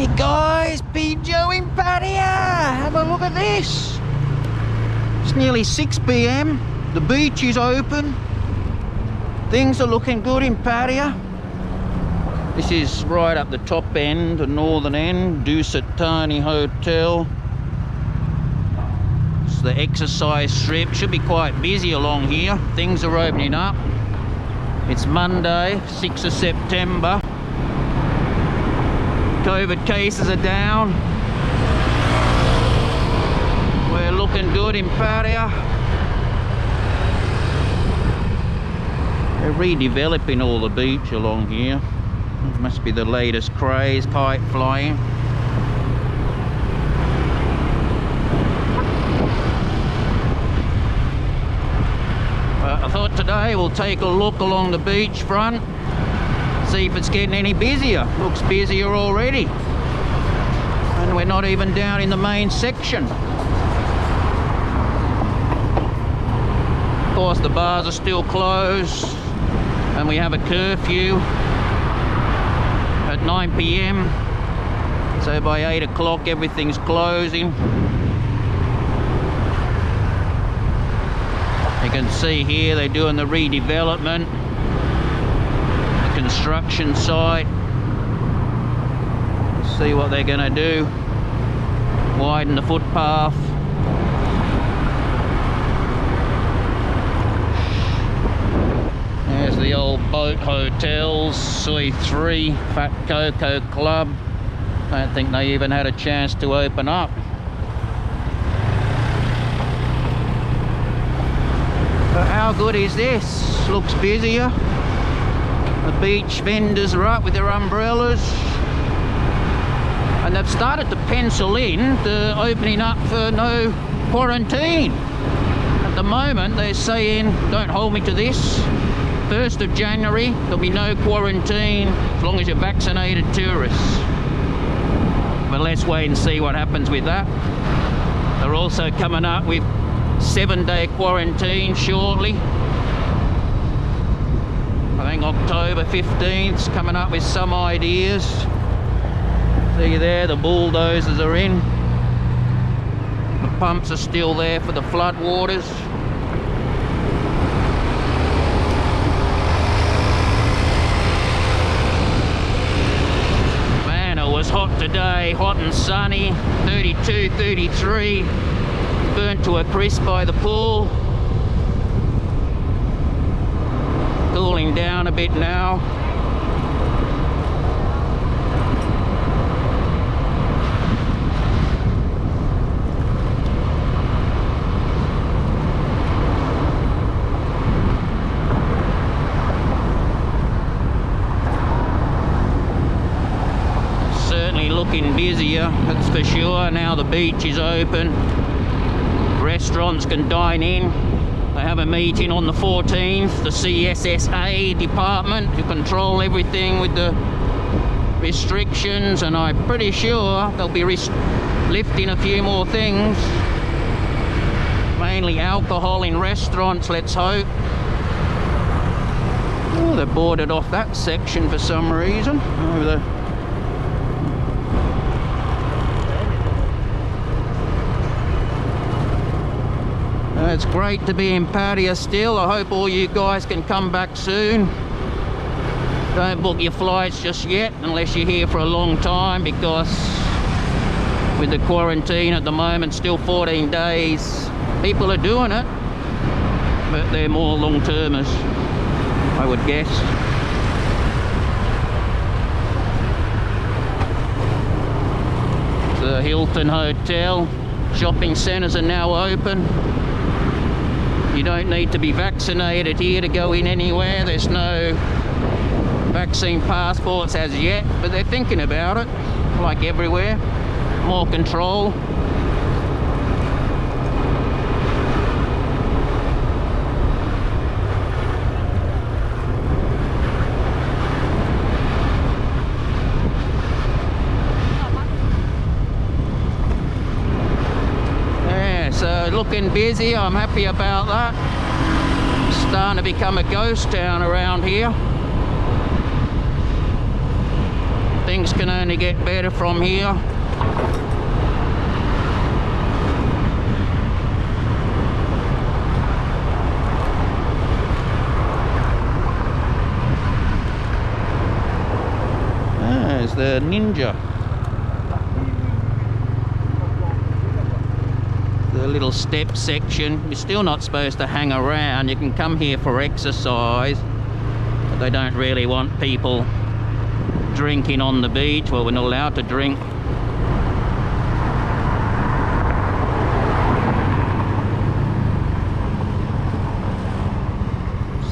Hey guys, Joe in Pattaya. Have a look at this. It's nearly 6 p.m. The beach is open. Things are looking good in Pattaya. This is right up the top end, the northern end, Sept Hotel. It's the exercise strip. Should be quite busy along here. Things are opening up. It's Monday, 6th of September. COVID cases are down. We're looking good in Pattaya. They're redeveloping all the beach along here. It must be the latest craze, kite flying. I thought today we'll take a look along the beach front, see if it's getting any busier. Looks busier already. And we're not even down in the main section. Of course, the bars are still closed, and we have a curfew at 9 p.m. So by 8 o'clock everything's closing. You can see here they're doing the redevelopment, the construction site. See what they're going to do. Widen the footpath. There's the old boat hotels, Soi 3, Fat Coco Club. I don't think they even had a chance to open up. But how good is this? Looks busier. The beach vendors are up with their umbrellas. And they've started to pencil in the opening up for no quarantine. At the moment they're saying, don't hold me to this, 1st of January there'll be no quarantine as long as you're vaccinated tourists. But let's wait and see what happens with that. They're also coming up with 7-day quarantine shortly. I think October 15th's coming up with some ideas. See there, the bulldozers are in. The pumps are still there for the flood waters. Man, it was hot today, hot and sunny, 32, 33. Burnt to a crisp by the pool. Cooling down a bit now. Certainly looking busier, that's for sure. Now the beach is open. Restaurants can dine in. They have a meeting on the 14th, the CSSA department, to control everything with the restrictions, and I'm pretty sure they'll be lifting a few more things. Mainly alcohol in restaurants, let's hope. Oh, they boarded off that section for some reason. Over the It's great to be in Pattaya still. I hope all you guys can come back soon. Don't book your flights just yet unless you're here for a long time, because with the quarantine at the moment, still 14 days, people are doing it, but they're more long-termers, I would guess. The Hilton Hotel. Shopping centres are now open. You don't need to be vaccinated here to go in anywhere. There's no vaccine passports as yet, but they're thinking about it, like everywhere. More control. So looking busy, I'm happy about that. It's starting to become a ghost town around here. things can only get better from here. There's the Ninja. The little step section. You're still not supposed to hang around. You can come here for exercise, but they don't really want people drinking on the beach. Well, we're not allowed to drink.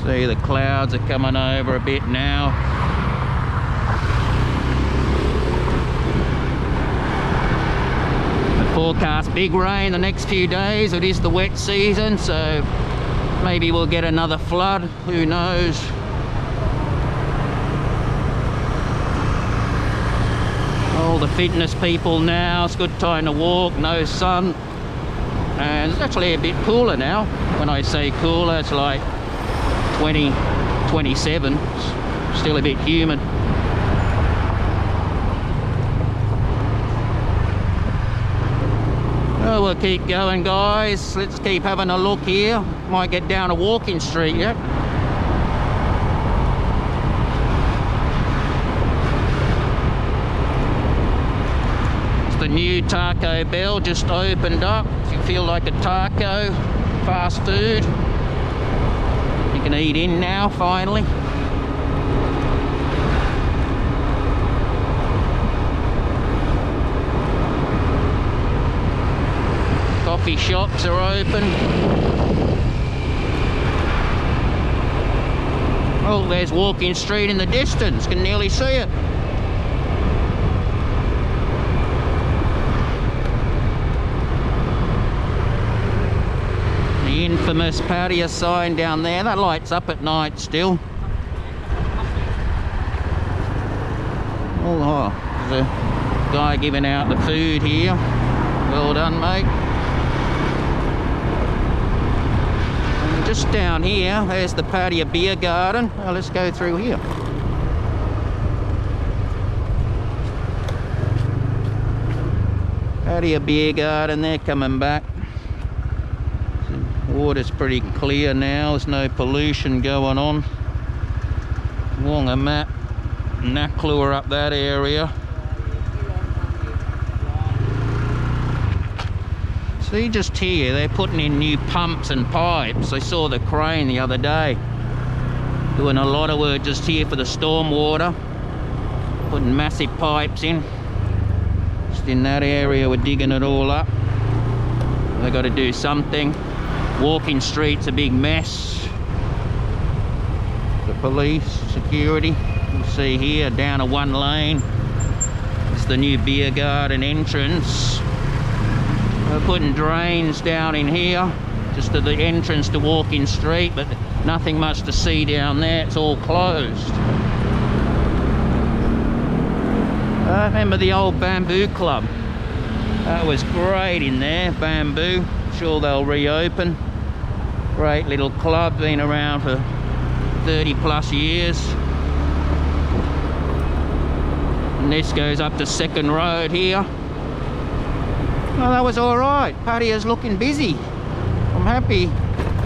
See, the clouds are coming over a bit now. Forecast big rain the next few days. It is the wet season, so maybe we'll get another flood, who knows. All the fitness people now, it's a good time to walk, no sun, and it's actually a bit cooler now. When I say cooler, it's like 20, 27, it's still a bit humid. Well, we'll keep going, guys. Let's keep having a look here. Might get down a walking street yet. It's the new Taco Bell, just opened up. If you feel like a taco, fast food, you can eat in now, finally. Coffee shops are open. Oh, there's walking street in the distance. Can nearly see it. The infamous Pattaya sign down there. That lights up at night still. Oh, there's a guy giving out the food here. Well done, mate. Just down here, there's the Pattaya Beer Garden. Well, let's go through here. Pattaya Beer Garden, they're coming back. The water's pretty clear now, there's no pollution going on. Wongamat, Naklua up that area. See, just here, they're putting in new pumps and pipes. I saw the crane the other day doing a lot of work just here for the storm water, putting massive pipes in. Just in that area, we're digging it all up. They've got to do something. Walking street's a big mess. The police, security, you see here, down a one lane. It's the new beer garden entrance. We're putting drains down in here, just to the entrance to Walking Street, but nothing much to see down there, it's all closed. I remember the old bamboo club. That was great in there, bamboo. Sure they'll reopen. Great little club, been around for 30 plus years. And this goes up to Second Road here. Well, that was all right. Pattaya's looking busy. I'm happy.